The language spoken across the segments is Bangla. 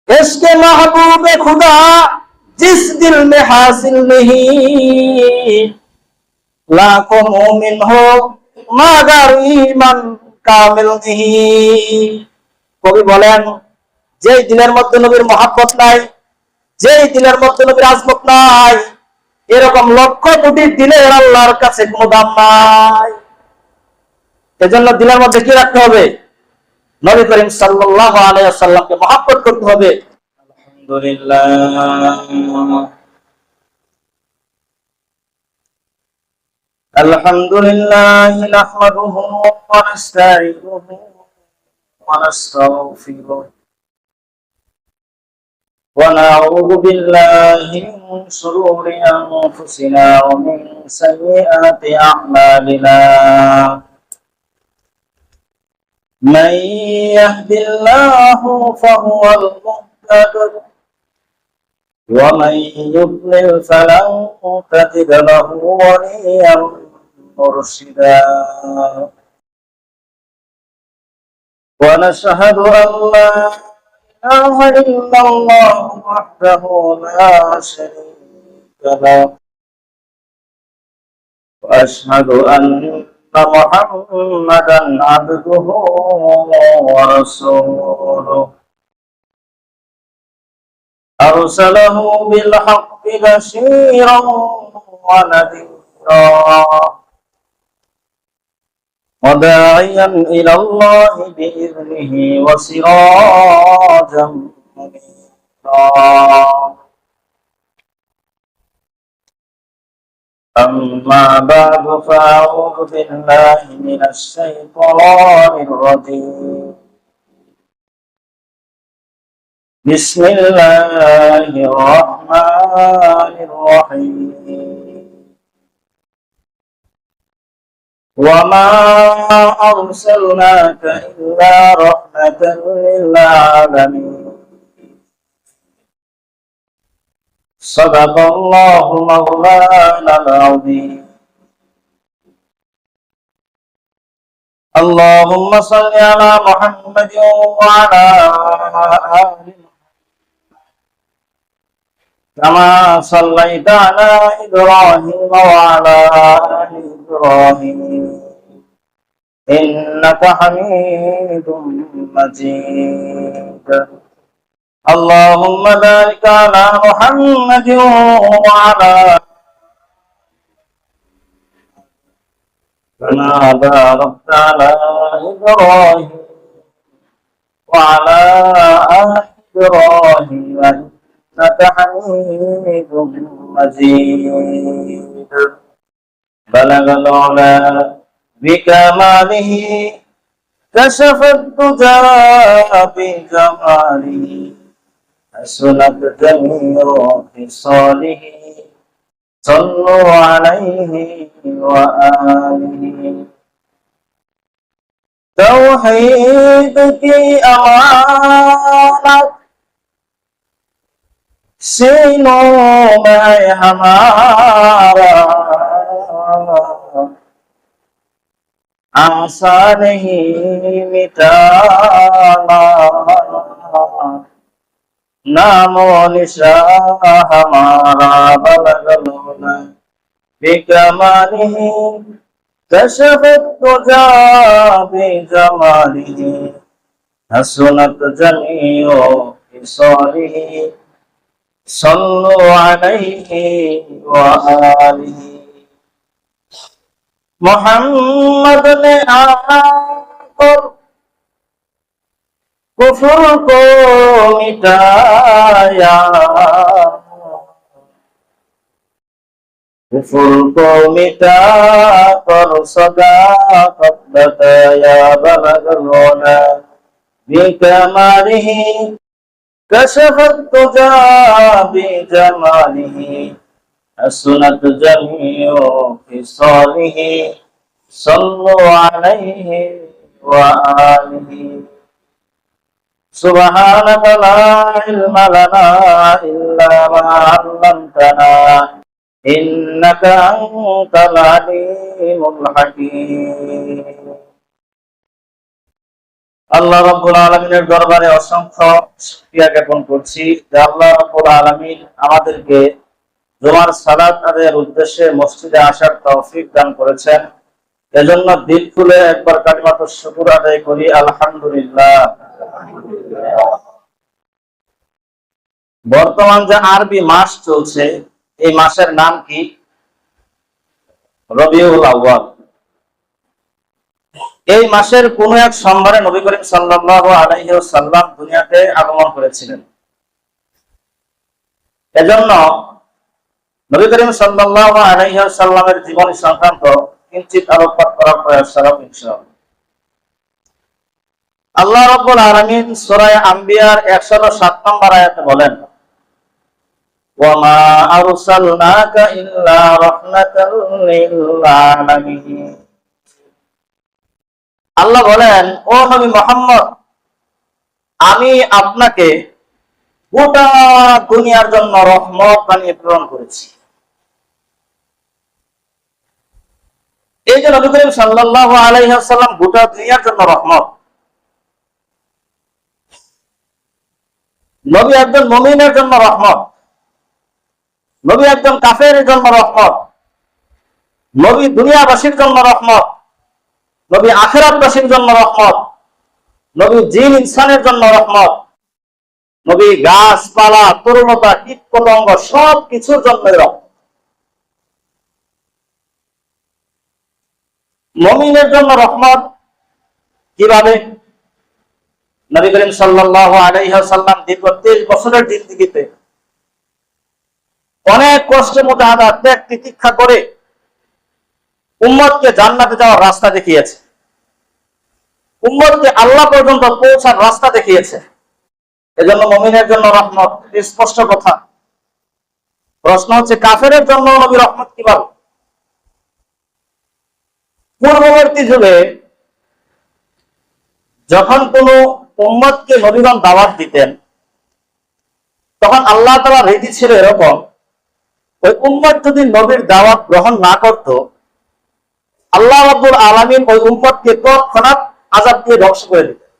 इश्क़ महबूब खुदा जिस दिल में हासिल नहीं, लाखों मोमिन हो मगर ईमान কামিল नहीं। কবি বলেন, যেই দিলের মধ্যে নবীর মহাব্বত নাই, যেই দিলের মধ্যে নবীর আজমত নাই, এরকম লক্ষ কোটি দিলের আল্লাহর কাছে কোনো দাম নাই। এজন্য দিলের মধ্যে কি রাখতে হবে? নবী করিম সাল্লাল্লাহু আলাইহি ওয়াসাল্লামকে মহব্বত করতে হবে। আলহামদুলিল্লাহ নাহমাদুহু ওয়া নাস্তাঈনুহু ওয়া নাস্তাগফিরুহ ওয়া নাউযু বিল্লাহি মিন শুরুরি আনফুসিনা ওয়া মিন সাইয়্যাতি আ'মালিনা। من يهد الله فهو المهتد ومن يضلل فلن تجد له وليا مرشدا ونشهد أن لا إله إلا الله وحده لا شريك له وأشهد أن محمدا عبده ورسوله أرسله بالحق بشيرا ونذيرا وداعيا إلى الله بإذنه وسراجا منيرا. أما بعد فأعوذ بالله من الشيطان الرجيم. بسم الله الرحمن الرحيم. وما أرسلناك إلا رحمة للعالمين. صدق الله مولانا العظيم. اللهم صل على محمد وعلى آل كما صليت على إبراهيم وعلى آل إبراهيم إنك حميد مجيد. اللهم بارك على محمد وعلى كما باركت على إبراهيم وعلى آل إبراهيم إنك حميد مجيد. بلغ العلا بكماله كشف الدجى بجماله حسنت جميع خصاله صلوا عليه وآله. توحید کی امانت سینوں میں ہمارا آسان نہیں مٹانا. نام و نشان ہمارا بلغ العلا بکمالہ کشف الدجى بجماله حسنت جميع خصاله صلوا عليه وآله. محمد نے آ کر کفر کو مٹایا, کفر کو مٹا کر صداقت بتایا. بلغ العلا بکمالہ کشف الدجى بجماله حسنت جميع خصاله صلوا عليه وآله. سبحانك لا علم لنا إلا ما علمتنا إنك أنت العليم الحكيم. আল্লাহ রাব্বুল আলামিনের দরবারে অসংখ্য শুকরিয়া জ্ঞাপন করছি যে আল্লাহ রাব্বুল আলামিন আমাদেরকে জুমার সালাত আদায়ের উদ্দেশ্যে মসজিদে আসার তৌফিক দান করেছেন। এজন্য দিল খুলে একবার কালিমাতুশ শুকর আদায় করি, আলহামদুলিল্লাহ। বর্তমান যে আরবি মাস চলছে, এই মাসের নাম কি? রবিউল আউয়াল। এই মাসের কোন এক সোমবারে নবী করিম সাল্লাল্লাহু আলাইহি ওয়াসাল্লাম দুনিয়াতে আগমন করেছিলেন। এজন্য নবী করিম সাল্লাল্লাহু আলাইহি ওয়াসাল্লামের জীবনী সংক্রান্ত কিঞ্চিত আলোকপাত করার প্রয়াস চালাবো ইনশাআল্লাহ। আল্লাহ রাব্বুল আলামিন সূরা আম্বিয়ার 107 নম্বর আয়াতে বলেন, ওয়া মা আরসালনাকা ইল্লা রাহমাতাল লিল আলামিন। আল্লাহ বলেন, ও নবী মুহাম্মদ, আমি আপনাকে গোটা দুনিয়ার জন্য রহমত বানিয়ে প্রেরণ করেছি। এই যে নবী করিম সাল্লাল্লাহু আলাইহি ওয়াসাল্লাম গোটা দুনিয়ার জন্য রহমত। নবী একজন মুমিনের জন্য রহমত, নবী একজন কাফেরের জন্য রহমত, নবী দুনিয়াবাসীর জন্য রহমত, নবী আখিরাতবাসীর জন্য রহমত, নবী জিন ইনসানের জন্য রহমত, নবী গাছপালা তরুণতা কীট পতঙ্গ সব কিছুর জন্য রহমত। মুমিনের জন্য রহমত কিভাবে? নবী করিম সাল্লাল্লাহু আলাইহি ওয়াসাল্লাম দীর্ঘ 23 বছরের জিন্দেগিতে অনেক কষ্টে মুজাহাদা ত্যাগ তিতিক্ষা করে উম্মতকে জান্নাতে যাওয়ার রাস্তা দেখিয়েছে, উম্মতকে আল্লাহ পর্যন্ত পৌঁছার রাস্তা দেখিয়েছে। এজন্য মুমিনের জন্য রহমত, স্পষ্ট কথা। প্রশ্ন হচ্ছে, কাফেরের জন্য নবী রহমত কিভাবে? পূর্ববর্তী যুগে যখন কোন উম্মতকে নবীগণ দাওয়াত দিতেন, তখন আল্লাহ তাআলার রীতি ছিল এরকম, ওই উম্মত যদি নবীর দাওয়াত গ্রহণ না করত, আল্লাহ রাব্বুল আলামিন ওই উম্মতকে তৎক্ষণাৎ আযাব দিয়ে ধ্বংস করে দিতেন।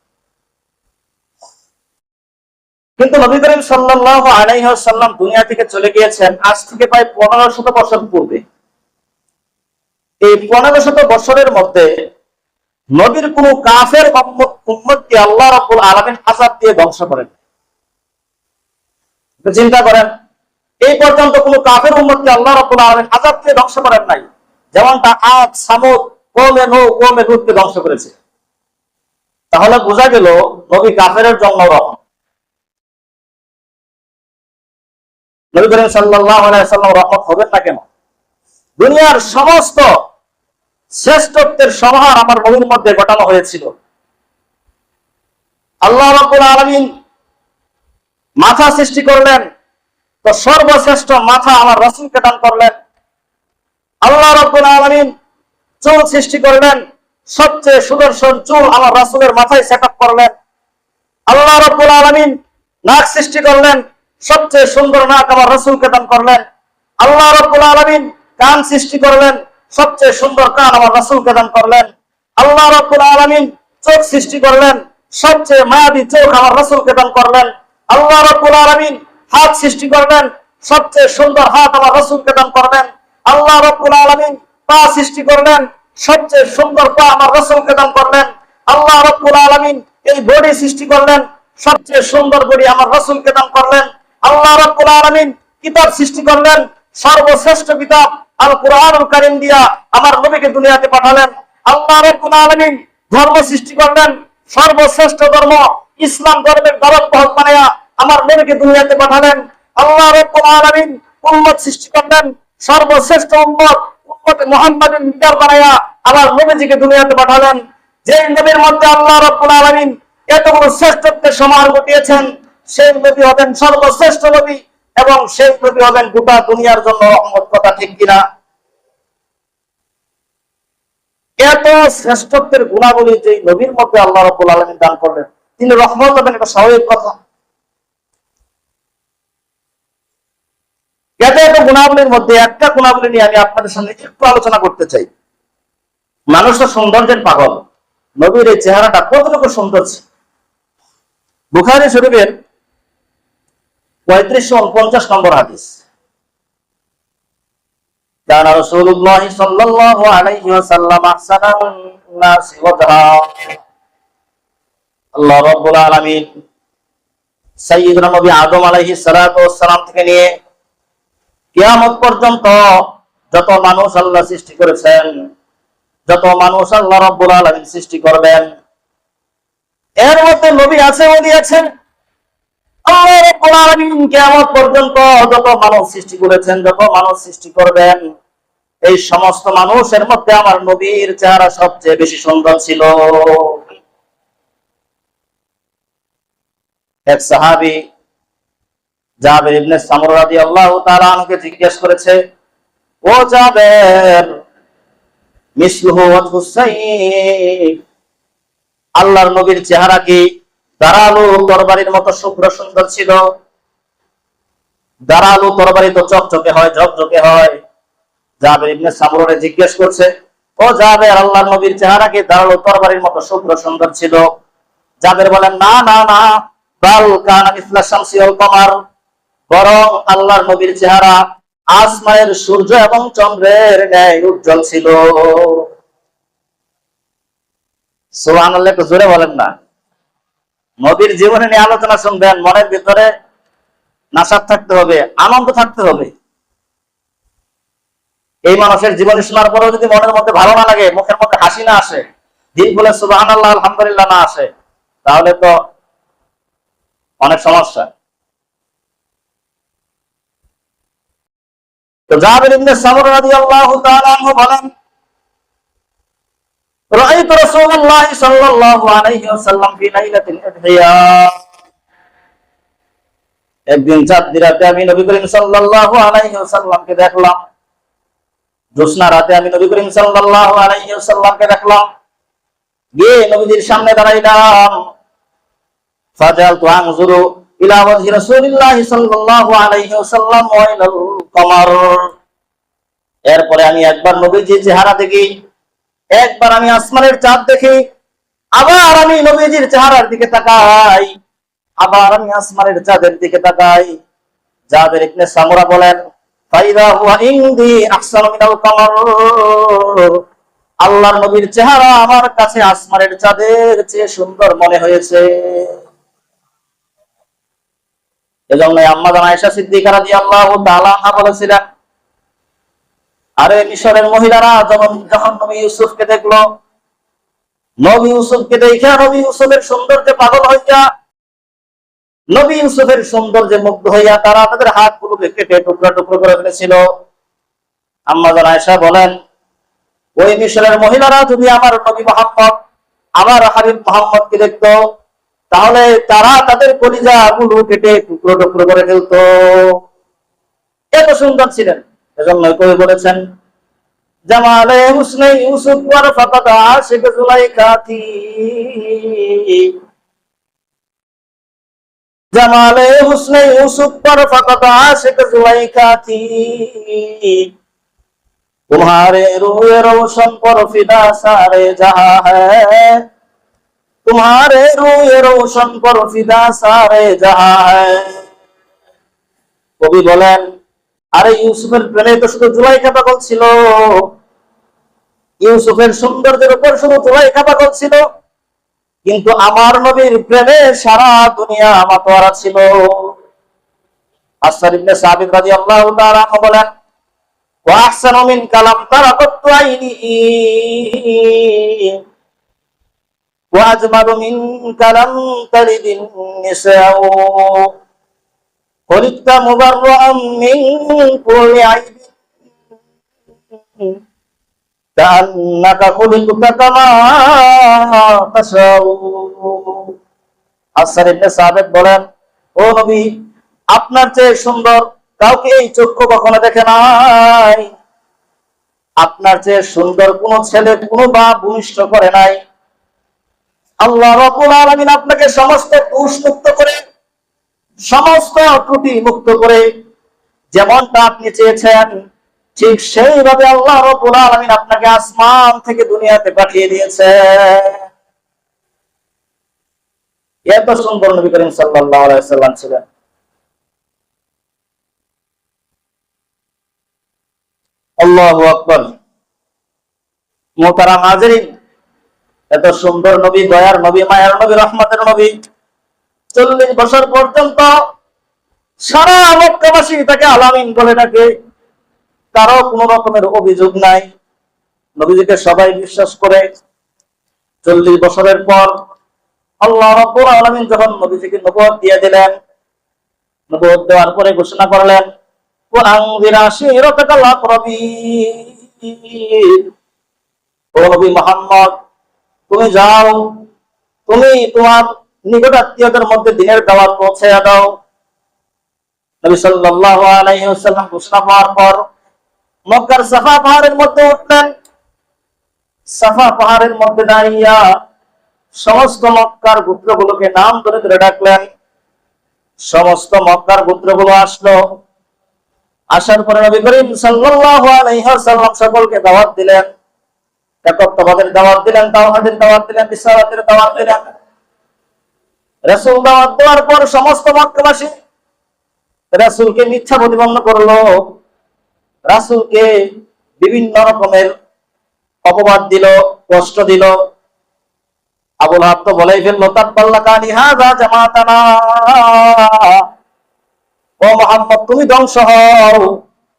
কিন্তু নবী করিম সাল্লাল্লাহু আলাইহি ওয়াসাল্লাম দুনিয়া থেকে চলে গিয়েছেন আজ থেকে প্রায় 1500 বছর পূর্বে। এই 1500 বছরের মধ্যে নবীর কোন কাফের উম্মতকে আল্লাহ রাব্বুল আলামিন আযাব দিয়ে ধ্বংস করেন। চিন্তা করেন, এই পর্যন্ত কোন কাফের উম্মতকে আল্লাহ রাব্বুল আলামিন আযাব দিয়ে ধ্বংস করেন নাই। যেমনটা আদ, সামুদ, কওমে নূহ, কওমে হুদকে ধ্বংস করেছে। তাহলে বোঝা গেল নবী কাফেরের জন্য রহমত। নবী করিম সাল্লাল্লাহু আলাইহি ওয়াসাল্লাম রহমত হবেন না কেন? দুনিয়ার সমস্ত শ্রেষ্ঠত্বের সমাহার আমার নবীর মধ্যে ঘটানো হয়েছিল। আল্লাহ রাব্বুল আলামিন মাথা সৃষ্টি করলেন, তো সর্বশ্রেষ্ঠ মাথা আমার রাসূলকে দান করলেন। আল্লাহ রাব্বুল আলামিন চুল সৃষ্টি করলেন, সবচেয়ে সুদর্শন চুল আমার রাসূলের মাথায় সেটআপ করলেন। আল্লাহ রাব্বুল আলামিন নাক সৃষ্টি করলেন, সবচেয়ে সুন্দর নাক আমার রাসূলকে দান করলেন। আল্লাহ রাব্বুল আলামিন কান সৃষ্টি করলেন, সবচেয়ে সুন্দর কান আমার রাসূলকে দান করলেন। আল্লাহ রাব্বুল আলামিন চোখ সৃষ্টি করলেন, সবচেয়ে মায়াবী চোখ আমার রাসূলকে দান করলেন। আল্লাহ রাব্বুল আলামিন হাত সৃষ্টি করলেন, সবচেয়ে সুন্দর হাত আমার রাসূলকে দান করলেন। আল্লাহ রাব্বুল আলামিন পা সৃষ্টি করলেন, সবচেয়ে সুন্দর পা আমার রাসূলকে দান করলেন। আল্লাহ রাব্বুল আলামিন এই বডি সৃষ্টি করলেন, সবচেয়ে সুন্দর বডি আমার রাসূলকে দান করলেন। আল্লাহ রাব্বুল আলামিন কিতাব সৃষ্টি করলেন, সর্বশ্রেষ্ঠ কিতাব আল কুরআনুল কারীম দিয়া আমার নবীকে দুনিয়াতে পাঠালেন। আল্লাহ রাব্বুল আলামিন ধর্ম সৃষ্টি করলেন, সর্বশ্রেষ্ঠ ধর্ম ইসলাম ধর্মের দরজা বানায়া আমার নবীকে দুনিয়াতে পাঠালেন। আল্লাহ রাব্বুল আলামিন উম্মত সৃষ্টি করলেন, সর্বশ্রেষ্ঠ উম্মত উম্মতে মুহাম্মাদের লিডার বানায়া আমার নবীজিকে দুনিয়াতে পাঠালেন। যে নবীর মধ্যে আল্লাহ রাব্বুল আলামিন এতগুলো শ্রেষ্ঠত্বের সমাহার ঘটিয়েছেন, সেই নবী হবেন সর্বশ্রেষ্ঠ নবী এবং সেই নবী হবেন গোটা দুনিয়ার জন্য রহমত। কথা ঠিক কিনা? এত শ্রেষ্ঠত্বের গুণাবলী যে নবীর মধ্যে আল্লাহ রাব্বুল আলামিন দান করলেন, তিনি রহমত হবেন, এটা স্বাভাবিক কথা। এত গুণাবলীর মধ্যে একটা গুণাবলী নিয়ে আমি আপনাদের সামনে একটু আলোচনা করতে চাই। মানুষ তো সৌন্দর্যের পাগল, নবীর এই চেহারাটা কতটুকু সুন্দর ছিল। বুখারী শরীফের 3550 নম্বর হাদিস, কানা রাসূলুল্লাহ সাল্লাল্লাহু আলাইহি ওয়াসাল্লাম আহসানান নাসি ওয়াজহা। আল্লাহ রাব্বুল আলামিন সাইয়্যিদুনা নবী আদম আলাইহিস সালাতু ওয়াস সালাম থেকে নিয়ে কিয়ামত পর্যন্ত যত মানুষ আল্লাহ সৃষ্টি করেছেন, যত মানুষ আল্লাহ রাব্বুল আলামিন সৃষ্টি করবেন, এর মধ্যে নবী আছে, ওলি আছেন। আল্লাহ রাব্বুল আলামিন কিয়ামত পর্যন্ত যত মানুষ সৃষ্টি করেছেন, যত মানুষ সৃষ্টি করবেন, এই সমস্ত মানুষের মধ্যে আমার নবীর চেহারা সবচেয়ে বেশি সুন্দর ছিল। এক সাহাবী জাবের ইবনে সামুরা রাদিয়াল্লাহু তাআলা আনহুকে জিজ্ঞেস করেছে, ও জাবের, মিসলুহু ওয়াজহুস সাইফ, আল্লাহর নবীর চেহারা কি দারালু তরবারির মতো শুভ্র সুন্দর ছিল? দারালু তরবারি তো চকচকে হয়, ঝকঝকে হয়। জাবের ইবনে সামুরা জিজ্ঞেস করছে, ও জাবের, আল্লাহর নবীর চেহারা কি দারালু তরবারির মতো শুভ্র সুন্দর ছিল? জাবের বলেন, না না না, বাল কানা মিসলা শামসি ওয়াল কমার, বরং আল্লাহর নবীর চেহারা আসমানের সূর্য এবং চন্দ্রের ন্যায় উজ্জ্বল ছিল। সুবহানাল্লাহ, একটু জোরে বলেন না। নবীর জীবনে নিয়ে আলোচনা শুনবেন, মনের ভিতরে নাশাদ থাকতে হবে, আনন্দ থাকতে হবে। এই মানুষের জীবনী শোনার পরেও যদি মনের মধ্যে ভালো না লাগে, মুখের মধ্যে হাসি না আসে, দিল বলে সুবহানাল্লাহ আলহামদুলিল্লাহ না আসে, তাহলে তো অনেক সমস্যা। তো জাবের ইবনে সামুরা রাদিয়াল্লাহু তাআলা আনহু বলেন, রাআইতু রাসূলুল্লাহ সাল্লাল্লাহু আলাইহি ওয়াসাল্লাম ফি লাইলাতিল ইদহিয়া, একদিন চাঁদনি রাতে আমি নবী করিম সাল্লাল্লাহু আলাইহি ওয়াসাল্লামকে দেখলাম। জ্যোৎস্না রাতে আমি নবী করিম সাল্লাল্লাহু আলাইহি ওয়াসাল্লামকে দেখলাম, গিয়ে নবীজির সামনে দাঁড়াইলাম। ফাজালতু আনজুরু ইলা ওয়াজহি রাসূলিল্লাহ সাল্লাল্লাহু আলাইহি ওয়াসাল্লাম ওয়া ইলাল কমার, এরপরে আমি একবার নবীজির চেহারা দেখি, একবার আমি আসমানের চাঁদ দেখি, আবার আমি নবীজির চেহারার দিকে তাকাই, আবার আমি আসমানের চাঁদের দিকে তাকাই। জাবের ইবনে সামুরা বলেন, ফাইদা হুয়া ইনদি আহসানু মিনাল কমার, আল্লাহর নবীর চেহারা আমার কাছে আসমানের চাঁদের চেয়ে সুন্দর মনে হয়েছে। এজন্য আম্মা জান আয়েশা সিদ্দিকা রাদিয়াল্লাহু তাআলা আনহা বলেছিলেন, আরে মিশরের মহিলারা যখন নবী ইউসুফকে দেখলো, নবী ইউসুফকে দেখে নবী ইউসুফের সৌন্দর্যে পাগল হইয়া, নবী ইউসুফের সৌন্দর্যে মুগ্ধ হইয়া তারা তাদের হাতগুলোকে কেটে টুকরা টুকরো করে ফেলেছিল। আম্মা জান আয়েশা বলেন, ওই মিশরের মহিলারা যদি আমার নবী মুহাম্মদ, আমার হাবিব মুহাম্মদকে দেখতো, তাহলে তারা তাদের কলিজা গুলো কেটে টুকরো টুকরো করে ফেলতো, এত সুন্দর ছিলেন। এজন্য কবি বলেছেন, জামালে হুসনে ইউসুফ ওয়ার ফাকাত আশিক জুলাইখাতি, জামালে হুসনে ইউসুফ ওয়ার ফাকাত আশিক জুলাইখাতি, तुम्हारे रूए रोशन पर फिदा सारे जहां है, तुम्हारे रूए रोशन पर फिदा सारे जहां है। কবি বলেন, আরে ইউসুফের প্রেমে তো শুধু জুলাইখা পাগল ছিল, ইউসুফের সৌন্দর্যের উপর শুধু জুলাইখা পাগল ছিল, কিন্তু আমার নবীর প্রেমে সারা দুনিয়া মাতোয়ারা ছিল। হাসান ইবনে সাবিত রাদিয়াল্লাহু তাআলা বলেন, ওয়া আহসানু মিন কালাম তারাকাতু আইনি ওয়া আজমালু মিন কালাম তালিদিন নিসাউ, খলিকতা মুবাররাআম মিন কুল্লি আইবিন কান্নাকা খুলিকতা কামা তাশাউ। হাসান ইবনে সাবিত বলেন, ও নবী, আপনার চেয়ে সুন্দর কাউকে এই চক্ষু কখনো দেখে নাই, আপনার চেয়ে সুন্দর কোন ছেলে কোন বাপ ভূমিষ্ঠ করে নাই। আল্লাহ রাব্বুল আলামিন আপনাকে সমস্ত দোষ মুক্ত করে, সমস্ত ত্রুটি মুক্ত করে যেমনটা আপনি চেয়েছেন, ঠিক সেইভাবে আল্লাহ রাব্বুল আলামিন আপনাকে আসমান থেকে দুনিয়াতে পাঠিয়ে দিয়েছেন। এত সুন্দর নবী করিম সাল্লাল্লাহু আলাইহি ওয়াসাল্লাম ছিলেন। আল্লাহু আকবার। মুহতারাম হাজিরিন, এত সুন্দর নবী, দয়ার নবী, মায়ার নবী, রহমতের নবী 40 বছর পর্যন্ত সারা মক্কাবাসী তাকে আলামিন বলে ডাকে। কারো কোন রকমের অভিযোগ নাই, নবীজিকে সবাই বিশ্বাস করে। 40 বছরের পর আল্লাহ রাব্বুল আলামিন যখন নবীজিকে নবুয়ত দিয়ে দিলেন, নবুয়ত দেওয়ার পরে ঘোষণা করলেন, ওয়ানজির আশীরাতাকাল আকরাবিন, ও নবী মুহাম্মদ, তুমি যাও, তুমি তোমার নিকট আত্মীয়দের মধ্যে দ্বীনের দাওয়াত পৌঁছে দাও। নবী সাল্লাল্লাহু আলাইহি ওয়াসাল্লাম ঘোষণা পাওয়ার পর মক্কার সাফা পাহাড়ের মধ্যে উঠলেন। সাফা পাহাড়ের মধ্যে দাঁড়িয়ে সমস্ত মক্কার গোত্রগুলোকে নাম ধরে ধরে ডাকলেন। সমস্ত মক্কার গোত্রগুলো আসলো। আসার পরে নবী করিম সাল্লাল্লাহু আলাইহি ওয়াসাল্লাম সকলকে দাওয়াত দিলেন। একত্ববাদের দাওয়াত দিলেন, তাওহীদের দাওয়াত দিলেন, রিসালাতের দাওয়াত দিলেন। রাসূল দাওয়াত দেওয়ার পর সমস্ত মক্কাবাসী রাসূলকে মিথ্যা প্রতিপন্ন করলো, রাসূলকে বিভিন্ন রকমের অপবাদ দিল, কষ্ট দিল। আবুল আহাব তো বলেই ফেললো, তাব্বাল্লাকা লিহাযা জামাতানা, ও মুহাম্মদ তুমি ধ্বংস হও,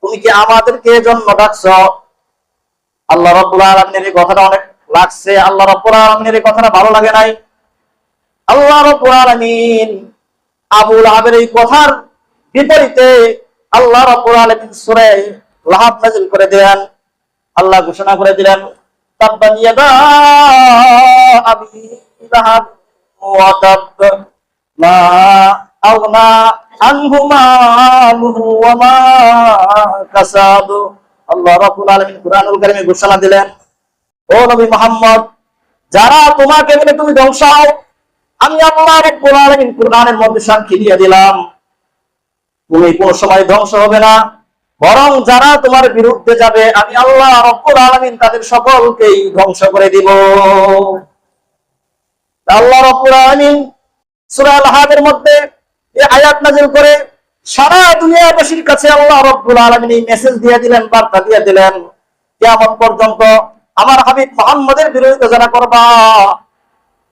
তুমি কি আমাদেরকে জন্ম ডাকছো? আল্লাহ রাব্বুল আলামিনের এই কথাটা অনেক লাগছে, আল্লাহ রাব্বুল আলামিনের এই কথাটা ভালো লাগে নাই। আল্লাহ রাব্বুল আলামিন আবুল আহাবের এই কথার বিপরীতে আল্লাহ রাব্বুল আলামিন সূরা লাহাব নাযিল করে দেন। আল্লাহ ঘোষণা করে দিলেন, তাব্বাত ইয়াদা আবি লাহাব ওয়া তাব, মা আগনা আনহু মালুহু ওয়া মা কাসাব। আল্লাহ রাব্বুল আলামিন কুরআনুল কারীমে ঘোষণা দিলেন, ও নবী মুহাম্মদ, যারা তোমাকে বলে তুমি ধ্বংস হও, আমি আল্লাহ রাব্বুল আলামিন কুরআনের মধ্যে সাক্ষী দিয়ে দিলাম, তুমি কোন সময় ধ্বংস হবে না, বরং যারা তোমার বিরুদ্ধে যাবে আমি আল্লাহ রাব্বুল আলামিন তাদের সকলকেই ধ্বংস করে দিব। আল্লাহ রাব্বুল আলামিন সূরা আল-হাবের মধ্যে এই আয়াত নাযিল করে সারা দুনিয়াবাসীর কাছে আল্লাহ রাব্বুল আলামিন এই মেসেজ দিয়ে দিলেন, বার্তা দিয়ে দিলেন, কিয়ামত পর্যন্ত আমার হাবিব মুহাম্মদের বিরুদ্ধে যারা করবা,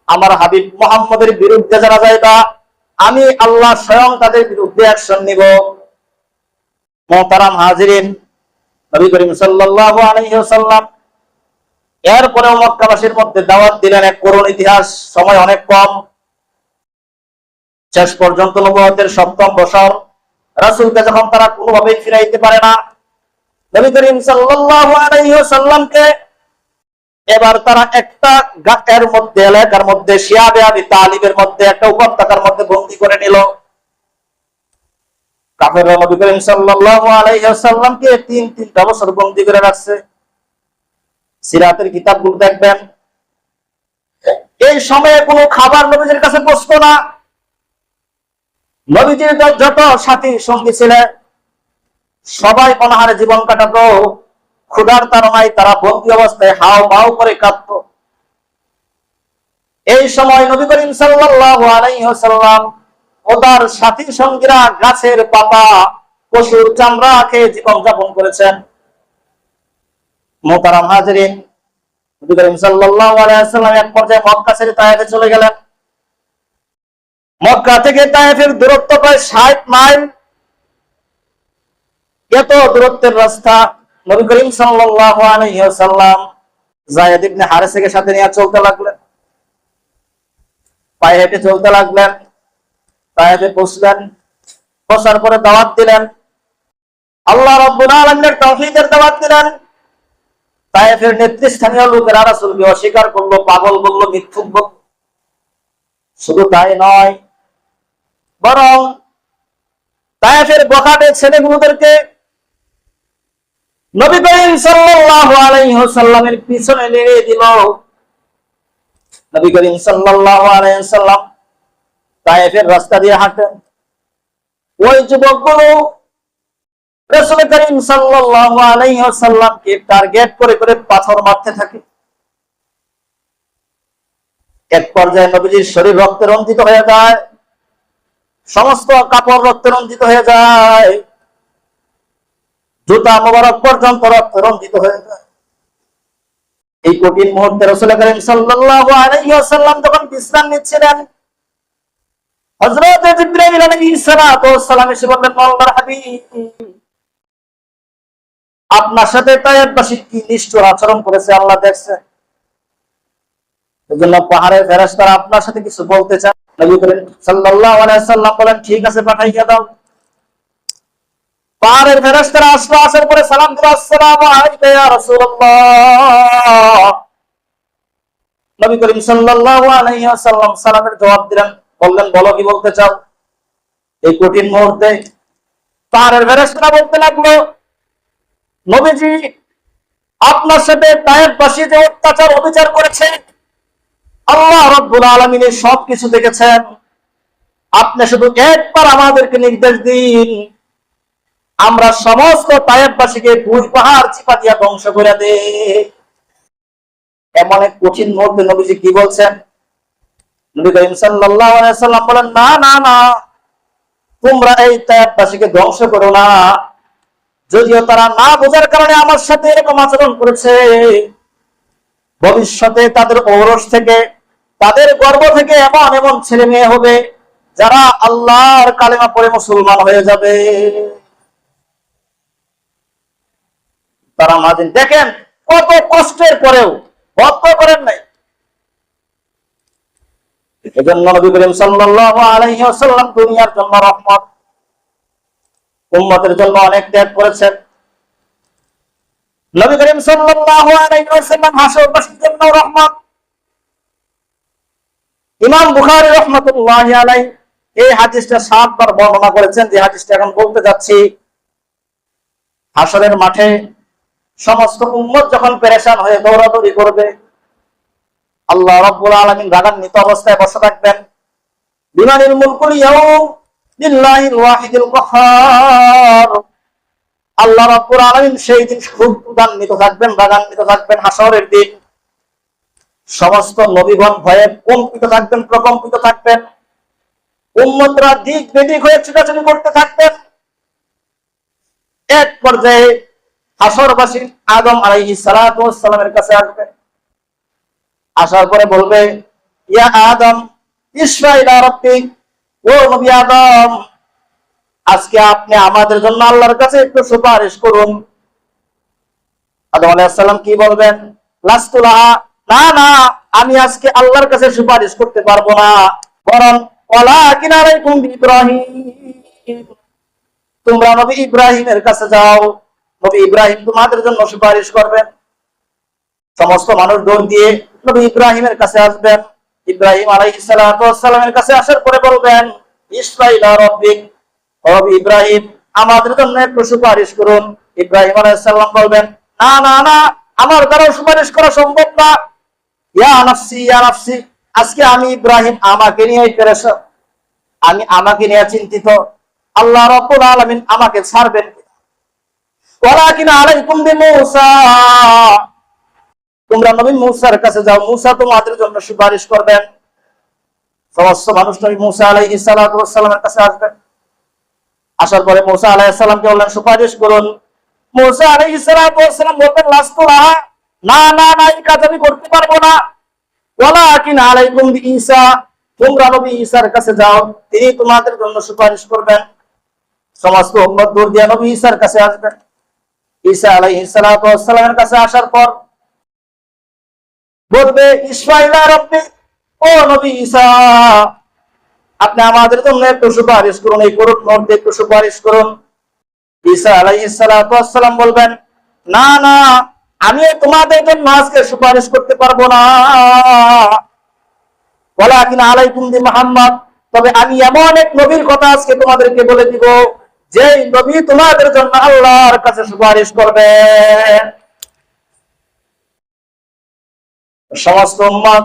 আমার হাবিব মুহাম্মদের বিরুদ্ধে যারা যাইবা, আমি আল্লাহ স্বয়ং তাদের বিরুদ্ধে অ্যাকশন নিব। মুহতারাম হাজিরিন, নবী করিম সাল্লাল্লাহু আলাইহি ওয়াসাল্লাম এরপরে মক্কাবাসীর মধ্যে দাওয়াত দিলেন। এক করুণ ইতিহাস, সময় অনেক কম। শেষ পর্যন্ত নবুয়তের ৭ম বছর রাসূলকে যখন তারা কোনোভাবেই ফিরাইতে পারে না, নবী করিম সাল্লাল্লাহু আলাইহি ওয়াসাল্লামকে এবার তারা একটা গাটের মধ্যে, এলাকার মধ্যে, শিয়াবে আবি তালিবের মধ্যে, একটা উপত্যকার মধ্যে বন্দী করে নিল। কাফেররা নবী করিম সাল্লাল্লাহু আলাইহি ওয়াসাল্লামকে ৩টা বছর বন্দী করে রাখছে। সিরাতের কিতাবগুলো দেখবেন, এই সময়ে কোনো খাবার নবীজির কাছে পৌঁছতো না। নবীজির যত সাথী সঙ্গী ছিলেন সবাই অনাহারে জীবন কাটাতো, ক্ষুধার তাড়নায় তারা বন্দী অবস্থায় হাও মাও করে কাঁদত। এই সময় নবী করিম সাল্লাল্লাহু আলাইহি ওয়াসাল্লাম ও তার সাথী সঙ্গীরা গাছের পাতা, পশুর চামড়া খেয়ে জীবন যাপন করেছেন। মুহতারাম হাজিরিন, নবী করিম সাল্লাল্লাহু আলাইহি ওয়াসাল্লাম এক পর্যায়ে মক্কা ছেড়ে তায়েফে চলে গেলেন। মক্কা থেকে তায়েফের দূরত্ব প্রায় ৬০ মাইল। এত দূরত্বের রাস্তা নবী করিম সাল্লাল্লাহু আলাইহি ওয়াসাল্লাম যায়েদ ইবনে হারেসাকে সাথে নিয়ে চলতে লাগলেন, পায়ে হেঁটে চলতে লাগলেন। তায়েফে পৌঁছলেন, পৌঁছার পরে দাওয়াত দিলেন, আল্লাহ রাব্বুল আলামিনের তাওহীদের দাওয়াত দিলেন। তায়েফের নেতৃস্থানীয় লোকেরা রাসূলকে অস্বীকার করলো, পাগল বলল, মিথ্যুক বলল। শুধু তাই নয়, বরং তায়েফের বখাটে ছেলেগুলোদেরকে নবী করিম সাল্লাল্লাহু আলাইহি ওয়াসাল্লামের পিছনে লেড়ে দিল। নবী করিম সাল্লাল্লাহু আলাইহি ওয়াসাল্লাম তায়েফের রাস্তা দিয়ে হাঁটেন, ওই যুবকগুলো রাসূল করিম সাল্লাল্লাহু আলাইহি ওয়াসাল্লামকে টার্গেট করে করে পাথর মারতে থাকে। এক পর্যায়ে নবীজির শরীর রক্তে রঞ্জিত হয়ে যায়, সমস্ত কাপড় রক্তে রঞ্জিত হয়ে যায়, জুতা মোবারক পর্যন্ত রক্তে রঞ্জিত হয়ে যায়। এই কঠিন মুহূর্তে রাসূল করিম সাল্লাল্লাহু আলাইহি ওয়াসাল্লাম যখন বিশ্রাম নিচ্ছিলেন, হযরত জিবরাইল আলাইহিস সালাতু ওয়াস সালাম এসে বললেন, আল্লাহর হাবিব, আপনার সাথে তায়েফবাসী কি নিষ্ঠুর আচরণ করেছে আল্লাহ দেখছে, এজন্য পাহাড়ের ফেরেশতারা আপনার সাথে কিছু বলতে চান। নবী করিম সাল্লাল্লাহু আলাইহি ওয়াসাল্লাম বলেন, ঠিক আছে, পাঠাইয়া দাও। পাহাড়ের ফেরেশতারা আসলো, আসার পরে সালাম দিল, আসসালামু আলাইকা ইয়া রাসূলুল্লাহ। নবী করিম সাল্লাল্লাহু আলাইহি ওয়াসাল্লাম সালামের জবাব দিলেন, বললেন, বলো কি বলতে চাও। এই কঠিন মুহূর্তে পাহাড়ের ফেরেশতারা বলতে লাগলো, নবীজি, আপনার সাথে তায়েফবাসী যে অত্যাচার অবিচার করেছে, আল্লাহ রাব্বুল আলামিন সবকিছু দেখেছেন। আপনি শুধু একবার আমাদেরকে নির্দেশ দিন, আমরা সমস্ত তায়েফবাসীকে দুই পাহাড় চিপা দিয়া ধ্বংস করে দেই। এমন এক কঠিন মুহূর্তে নবীজি কি বলছেন? নবী করিম সাল্লাল্লাহু আলাইহি ওয়াসাল্লাম বলেন, না না না, তোমরা এই তায়েফবাসীকে ধ্বংস করো না। যদিও তারা না বোঝার কারণে আমার সাথে এরকম আচরণ করেছে, ভবিষ্যতে তাদের ঔরস থেকে, তাদের গর্ভ থেকে এমন এমন ছেলে মেয়ে হবে যারা আল্লাহর কালেমা পড়ে মুসলমান হয়ে যাবে। তারা মাঝে দেখেন কত কষ্টের পরেও বদ্ধ করেন নাই। এজন্য নবী করিম সাল্লাল্লাহু আলাইহি ওয়াসাল্লাম দুনিয়ার জন্য রহমত, উম্মতের জন্য অনেক ত্যাগ করেছেন। নবী করিম সাল্লাল্লাহু আলাইহি ওয়াসাল্লাম হাসরবাসীর জন্য রহমত। ইমাম বুখারী রাহমাতুল্লাহি আলাইহি এই হাদিসটা 7 বার বর্ণনা করেছেন, যে হাদিসটা এখন বলতে যাচ্ছি। হাসরের মাঠে সমস্ত উম্মত যখন পেরেশান হয়ে দৌড়াদৌড়ি করবে, আল্লাহ রাব্বুল আলামিন রাগান্বিত অবস্থায় বসে থাকবেন। বিমানিল মুলকুল ইয়াউম লিল্লাহিল ওয়াহিদিল কাহ্হার। আল্লাহ রাব্বুল আলামিন সেই দিন খুব ক্রোধান্বিত থাকবেন, রাগান্বিত থাকবেন। হাসরের দিন সমস্ত নবীগণ ভয়ে কম্পিত থাকবেন, প্রকম্পিত থাকবেন। উম্মতরা দিক বেদিক হয়ে ছুটাছুটি করতে থাকবেন। এক পর্যায়ে হাসরবাসী আদম আলাইহিস সালাতু ওয়াস সালামের কাছে আসবে। আসার পরে বলবে, ইয়া আদম ইশফা ইলা রাব্বিক, ও নবী আদম, আজকে আপনি আমাদের জন্য আল্লাহর কাছে একটু সুপারিশ করুন। আদম আলাইহিস সালাম কি বলবেন? লাস্তু লাহা, না না, আমি আজকে আল্লাহর কাছে সুপারিশ করতে পারবো না, বরং ওয়ালাকিন আলাইকুম ইব্রাহিম, তোমরা নবী ইব্রাহিমের কাছে যাও, নবী ইব্রাহিম তোমাদের জন্য সুপারিশ করবেন। সমস্ত মানুষ দৌড় দিয়ে নবী ইব্রাহিমের কাছে আসবেন। ইব্রাহিম আলাইহিস সালাতু ওয়াস সালামের কাছে আসার পরে বলবেন, ইশফা ইলা রাব্বিক, নবী ইব্রাহিম আমাদের জন্য একটু সুপারিশ করুন। ইব্রাহিম আলাইহিস সালাম বলবেন, না না না, আমার দ্বারা সুপারিশ করা সম্ভব না। ইয়া নাফসি ইয়া নাফসি, আজকে আমি ইব্রাহিম আমাকে নিয়ে পেরেশান, আমি আমাকে নিয়ে চিন্তিত, আল্লাহ রাব্বুল আলামিন আমাকে ছাড়বেন। ওয়ালাকিন আলাইকুম বিমূসা, তোমরা নবী মূসার কাছে যাও, মূসা তোমাদের জন্য সুপারিশ করবেন। সমস্ত মানুষ নবী মূসা আলাইহিস সালাতু ওয়াস সালামের কাছে আসবেন। আসার পরে মূসা আলাইহিস সালামকে বললেন, সুপারিশ করুন। মূসা আলাইহিস সালাতু ওয়াস সালাম বললেন, লাস্তু লাহা, না না না, এই কাজ আমি করতে পারবো না। ওয়ালাকিন আলাইকুম বিঈসা, তোমরা নবী ঈসার কাছে যাও, তিনি তোমাদের জন্য সুপারিশ করবেন। সমস্ত উম্মত দৌড় দিয়ে নবী ঈসার কাছে আসবেন। ঈসা আলাইহিস সালাতু ওয়াস সালামের কাছে আসার পর বলবে, ইশফা ইলা রাব্বিক, ও নবী ঈসা, আপনি আমাদের জন্য একটু সুপারিশ করুন, এই করুন মধ্যে একটু সুপারিশ করুন। ঈসা আলাইহিস সালাতু ওয়াস সালাম বলবেন, না না, আমি তোমাদের জন্য আজকে সুপারিশ করতে পারবো না। ওয়ালাকিন আলাইকুম বি মুহাম্মদ, তবে আমি এমন এক নবীর কথা আজকে তোমাদেরকে বলে দিব, যে নবী তোমাদের জন্য আল্লাহর কাছে সুপারিশ করবে। সমস্ত উম্মত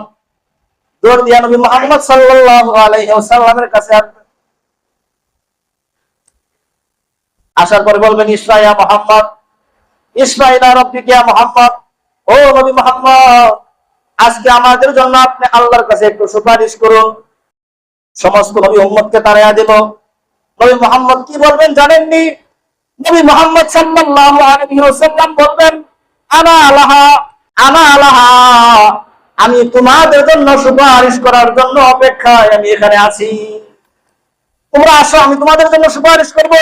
দৌড় দিয়া নবী মুহাম্মদ সাল্লাল্লাহু আলাইহি ওয়াসাল্লামের কাছে আসবে। আসার পরে বলবেন, ইশফা ইয়া মুহাম্মদ, ইশফা ইলা রাব্বিকা ইয়া মুহাম্মদ, ও নবী মুহাম্মদ, আজকে আমাদের জন্য আপনি আল্লাহর কাছে একটু সুপারিশ করুন। সমস্ত নবী উম্মতকে তাড়াইয়া দিল। নবী মুহাম্মদ কি বলবেন জানেননি? নবী মুহাম্মদ সাল্লাল্লাহু আলাইহি ওয়াসাল্লাম বলবেন, আনা আলাহা, আনা আলাহা, আমি তোমাদের জন্য সুপারিশ করার জন্য অপেক্ষায় আমি এখানে আছি। তোমরা আসো, আমি তোমাদের জন্য সুপারিশ করব।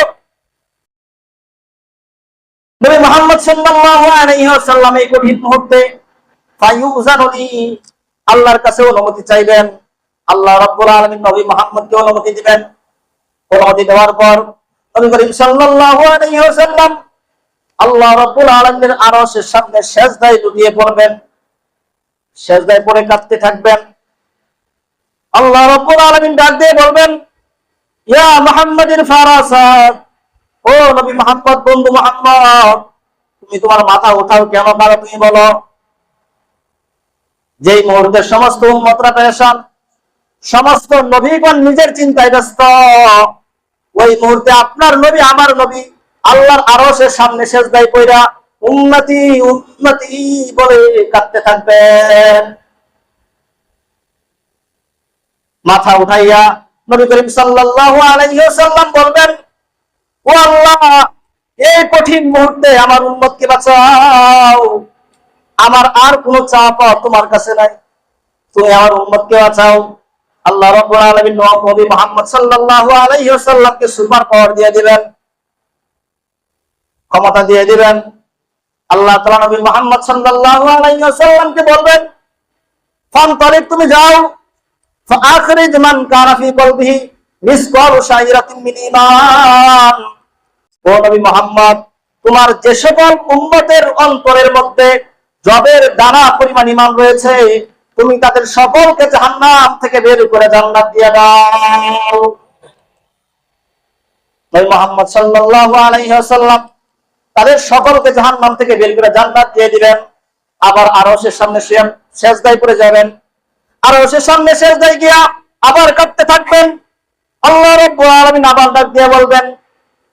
নবী মুহাম্মদ সাল্লাল্লাহু আলাইহি ওয়াসাল্লাম এই কঠিন মুহূর্তে ফায়ুজানুনি, আল্লাহর কাছে অনুমতি চাইবেন। আল্লাহ রাব্বুল আলামিন নবী মুহাম্মদকে অনুমতি দিবেন। অনুমতি দেওয়ার পর নবী করিম সাল্লাল্লাহু আলাইহি ওয়াসাল্লাম আল্লাহ রাব্বুল আলামিনের আরশের সামনে সিজদায় লুটিয়ে পড়বেন। সিজদায় পড়ে কাঁদতে থাকবেন। আল্লাহ রাব্বুল আলামিন ডাক দিয়ে বলবেন, ইয়া মুহাম্মাদিন ফারাসাত, ও নবী মুহাম্মদ, বন্ধু মুহাম্মদ, তুমি তোমার মাথা উঠাও, কেন পারো তুমি বলো। যেই মুহূর্তে সমস্ত উম্মতরা পেরেশান, সমস্ত নবীগণ নিজের চিন্তায় ব্যস্ত, ওই মুহূর্তে আপনার নবী, আমার নবী আল্লাহর আরশের সামনে সিজদায় পড়া উম্মতি উম্মতি বলে কাঁদতে থাকবেন। মাথা উঠাইয়া নবী করিম সাল্লাল্লাহু আলাইহি ওয়াসাল্লাম বলবেন, ও আল্লাহ, এই কঠিন মুহূর্তে আমার উম্মতকে বাঁচাও। আমার আর কোনো চাপ তোমার কাছে নাই, তুমি আমার উম্মতকে বাঁচাও। আল্লাহ রাব্বুল আলামিন নবী মুহাম্মদ সাল্লাল্লাহু আলাইহি ওয়াসাল্লামকে সুপার পাওয়ার দিয়ে দিবেন, ক্ষমতা দিয়ে দিবেন। আল্লাহ তাআলা নবী মুহাম্মদ সাল্লাল্লাহু আলাইহি ওয়াসাল্লামকে বলবেন, ফানতালিক, তুমি যাও, ফাআখরিজ মান কানা ফি কলবিহি মিসকালু শাইরাতিন মিন ঈমান। ও নবী মুহাম্মদ, তোমার যে সকল উম্মতের অন্তরের মধ্যে জবের দানা পরিমাণ ঈমান রয়েছে, তুমি তাদের সকলকে জাহান্নাম থেকে বের করে জান্নাত দিয়ে দাও। নবী মুহাম্মদ সাল্লাল্লাহু আলাইহি ওয়াসাল্লাম তাদের সকলকে জাহান্নাম থেকে বের করে জান্নাত দিয়ে দিবেন। আবার আরশের সামনে সিজদায় পড়ে যাবেন। আরশের সামনে সিজদায় গিয়া আবার কাঁদতে থাকবেন। আল্লাহ রাব্বুল আলামিন আবার ডাক দিয়ে বলবেন,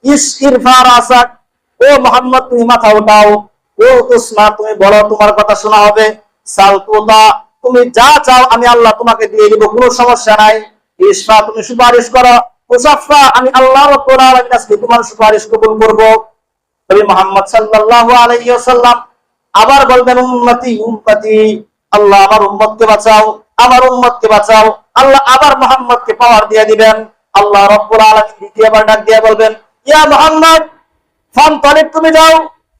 ইসইরফা রাসাক, ও মুহাম্মদ, তুমি মাথা উঠাও। ও তুসমা, তুমি বলো, তোমার কথা শোনা হবে। সালতুতা, তুমি যা চাও আমি আল্লাহ তোমাকে দিয়ে দিব, কোনো সমস্যা নাই। ইসফা, তুমি সুপারিশ করো। মুসাফফা, আমি আল্লাহ রাব্বুল আলামিন আজকে তোমার সুপারিশ কবুল করব। নবী মুহাম্মদ সাল্লাল্লাহু আলাইহি ওয়াসাল্লাম আবার বলবেন, উম্মতি উম্মতি, আল্লাহ আমার উম্মতকে বাঁচাও, আমার উম্মতকে বাঁচাও। আল্লাহ আবার মুহাম্মদকে পাওয়ার দিয়ে দিবেন। আল্লাহ রাব্বুল আলামিন দ্বিতীয়বার ডাক দিয়ে বলবেন, ইয়া মুহাম্মদ, ফানতালিক, তুমি যাও,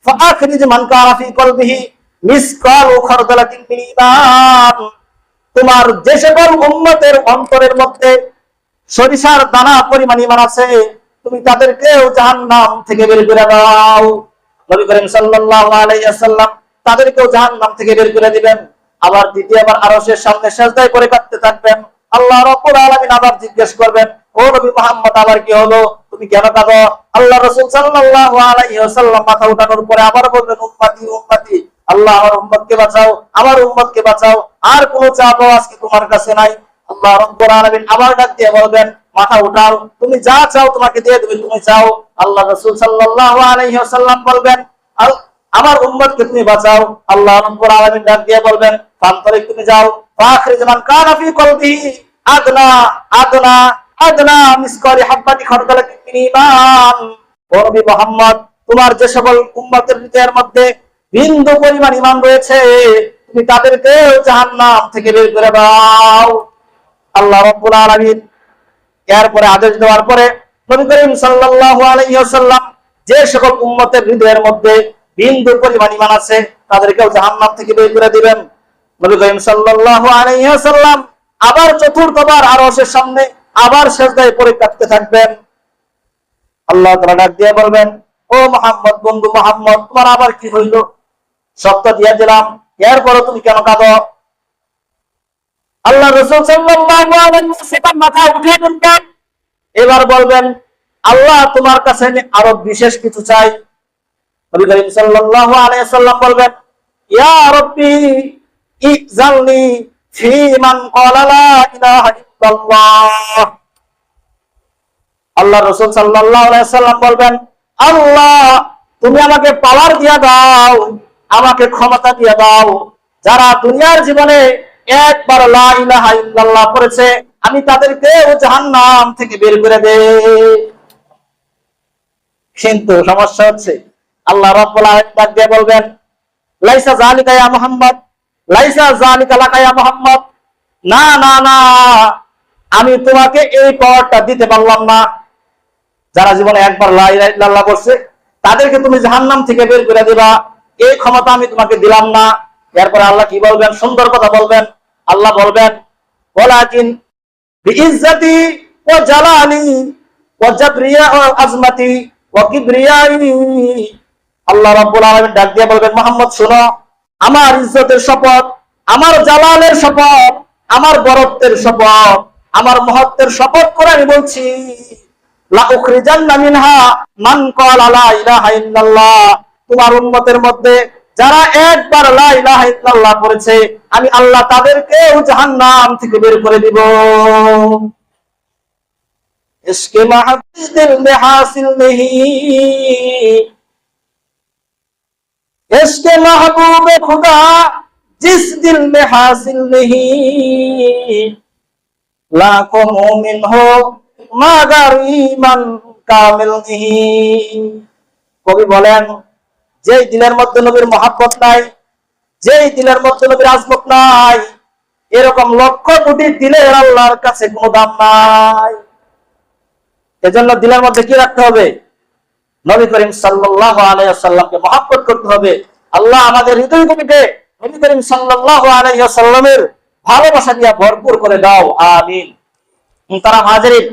ফাআখরিজ মান কানা ফি কলবিহি মিসকালু খারদালাতিন মিন ঈমান। তোমার যে সকল উম্মতের অন্তরের মধ্যে সরিষার দানা পরিমাণ ঈমান আছে, তুমি তাদেরকেও জাহান্নাম থেকে বের করে দাও। নবী করিম সাল্লাল্লাহু আলাইহি ওয়াসাল্লাম তাদেরকেও জাহান্নাম থেকে বের করে দিবেন। আবার দ্বিতীয়বার আরশের সামনে সিজদায় করে কাঁদতে থাকবেন। আল্লাহ রাব্বুল আলামিন আবার জিজ্ঞেস করবেন, ও নবী মুহাম্মদ, আবার কি হলো, তুমি কেন কাঁদো? আল্লাহ রাসূল সাল্লাল্লাহু আলাইহি ওয়াসাল্লাম মাথা উঠানোর পরে আবার বলবেন, উম্মতি উম্মতি, আল্লাহ আমার উম্মতকে বাঁচাও, আমার উম্মতকে বাঁচাও। আর কোনো চাপ আজকে তোমার কাছে নাই। আল্লাহ রাব্বুল আলামিন আবার ডাক দিয়ে বলবেন, মাথা উঠাও, তুমি যা চাও তোমাকে দিয়ে দেবে, তুমি চাও। আল্লাহ রাসূল সাল্লাল্লাহু আলাইহি ওয়াসাল্লাম বলবেন, আমার উম্মতকে তুমি বাঁচাও। আল্লাহ রাব্বুল আলামিন ডাক দিয়ে বলবেন, ফানতালিক, তুমি যাও, ফাআখরিজ মান কানা ফি কলবিহি আদনা আদনা আদনা মিসকালি হাব্বাতি খারদালাতিন মিন ঈমান। ও নবী মুহাম্মদ, তোমার যে সকল উম্মতের হৃদয়ের মধ্যে বিন্দু পরিমাণ ঈমান রয়েছে, তুমি তাদেরকে জাহান্নাম থেকে বের করে দাও। আল্লাহ রাব্বুল আলামিন এরপরে আদেশ দেওয়ার পরে নবী করিম সাল্লাল্লাহু আলাইহি ওয়াসাল্লাম যে সকল উম্মতের হৃদয়ের মধ্যে বিন্দু পরিমাণ ঈমান আছে, তাদেরকেও জাহান্নাম থেকে বের করে দিবেন। নবী করিম সাল্লাল্লাহু আলাইহি ওয়াসাল্লাম আবার চতুর্থবার আরশের সামনে আবার সিজদায় পড়ে কাঁদতে থাকবেন। আল্লাহ তাআলা ডাক দিয়ে বলবেন, ও মুহাম্মদ, বন্ধু মুহাম্মদ, তোমার আবার কি হইল? সত্য দিয়ে দিলাম, এরপরও তুমি কেন কাঁদো? আল্লাহ রাসূল সাল্লাল্লাহু আলাইহি ওয়াসাল্লাম মাথা উঠিয়ে নেন। এবার বলবেন, আল্লাহ তোমার কাছে আমি আরো বিশেষ কিছু চাই। নবী করিম সাল্লাল্লাহু আলাইহি ওয়াসাল্লাম বলবেন, ইয়া রাব্বি ইজালনি ফি মান ক্বালা লা ইলাহা ইল্লাল্লাহ। আল্লাহ রাসূল সাল্লাল্লাহু আলাইহি ওয়াসাল্লাম বলবেন, আল্লাহ তুমি আমাকে পাওয়ার দিয়ে দাও, আমাকে ক্ষমতা দিয়ে দাও, যারা দুনিয়ার জীবনে একবার লা ইলাহা ইল্লাল্লাহ পড়েছে আমি তাদেরকে জাহান্নাম থেকে বের করে দেই। কিন্তু সমস্যা হচ্ছে আল্লাহ রাব্বুল আলামিন ডাক দিয়ে বলবেন, লাইসা যালিকা ইয়া মুহাম্মদ, লাইসা যালিকা লাকা ইয়া মুহাম্মদ, না না না, আমি তোমাকে এই পাওয়ারটা দিতে পারলাম না। যারা জীবনে একবার লা ইলাহা ইল্লাল্লাহ বলছে তাদেরকে তুমি জাহান্নাম থেকে বের করে দিবা, এই ক্ষমতা আমি তোমাকে দিলাম না। এরপরে আল্লাহ কি বলবেন? সুন্দর কথা বলবেন। আল্লাহ বলবেন, ওয়ালাকিন বিইজ্জতি ওয়া জালালি ওয়া জাবরিয়া ওয়া আজমাতি ওয়া কিবরিয়াই। আল্লাহ রাব্বুল আলামিন ডাক দিয়ে বলবেন, মুহাম্মদ শোনো, আমার ইজ্জতের শপথ, আমার জালালের শপথ, আমার বরত্বের শপথ, আমার মহত্বের শপথ করে আমি বলছি, লা উখরিজান্না মিনহা মান ক্বালা লা ইলাহা ইল্লাল্লাহ। তোমার উম্মতের মধ্যে যারা একবার লা ইলাহা ইল্লাল্লাহ পড়েছে আমি আল্লাহ তাদেরকে জাহান্নাম থেকে বের করে দিব। ইশকে মাহবুব দিল মে হাসিল নেহি, इश्क़ महबूब खुदा जिस दिल में हासिल नहीं, लाखों मोमिन हो मगर ईमान कामिल नहीं। কবি বলেন, যেই দিলের মধ্যে নবীর মহব্বত নাই, যেই দিলের মধ্যে নবীর আজমত নাই, এরকম লক্ষ কোটি দিলের আল্লাহর কাছে কোনো দাম নাই। এজন্য দিলের মধ্যে কি রাখতে হবে? নবী করিম সাল্লাল্লাহু আলাইহি ওয়াসাল্লামকে মহব্বত করতে হবে। আল্লাহ আমাদের হৃদয়গুলোকে নবী করিম সাল্লাল্লাহু আলাইহি ওয়াসাল্লামের ভালোবাসা দিয়ে ভরপুর করে দাও, আমিন। তারা হাজিরিন,